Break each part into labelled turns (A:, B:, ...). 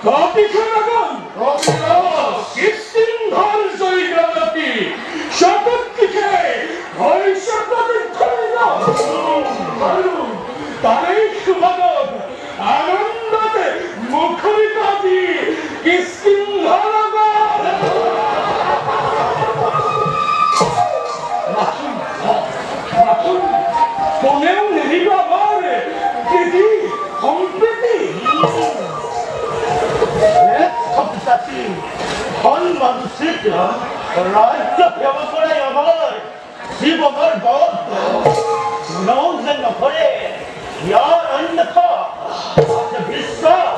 A: কপিখনাগন কিষ্কিন্ধার জয়গানতি শতকটিকে ভবিষ্যতের ধরিল তাই সুবাদন আনন্দতে মুখরিত আছি কিষ্কিন্ধানগর কোনেও নেহিব আমার প্রীতি সম্প্রীতি ধন মানুষিক রাজ্য সেবা করাই আমার জীবনের বধ নৌজন্য করে ইয়ার অন্যথা বিশ্বাস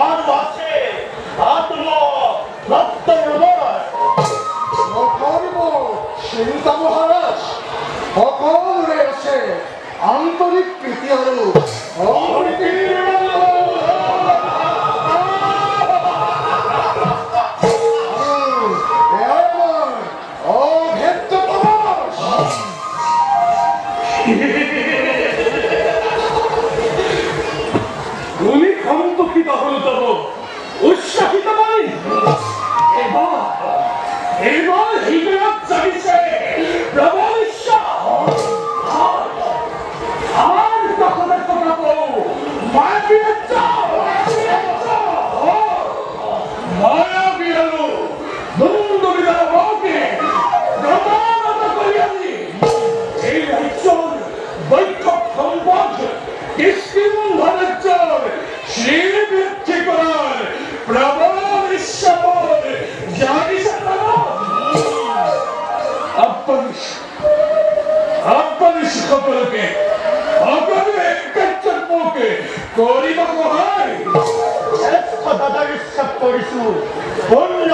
A: আর আছে আত্ম সত্যমর
B: অকর্ম চিন্তা মহারাজ সকলোৰে আছে আন্তৰিক প্ৰীতি আৰু
A: তুমি সন্তোষিত হল তব উৎসাহিত নয় এবার হৃদয়ত জাগিছে প্রবল ঈশ্বর আর তখন কথা কও মায়াবীর মায়াবী হল দ্বন্দ্ব বিধান হকে প্রমাণত করিয়াছি এই রাজ্যর বৈঠক সম্পদ কিষ্কিন্ধারের চর শ্রীবৃদ্ধি করার প্রবল ঈশ্বর জানিছে আপনাদের সকলকে সকলে একচম্পকে করিব হয়
B: শ্রেষ্ঠ দাদা বিশ্বাস কৰিছো পূৰ্ণ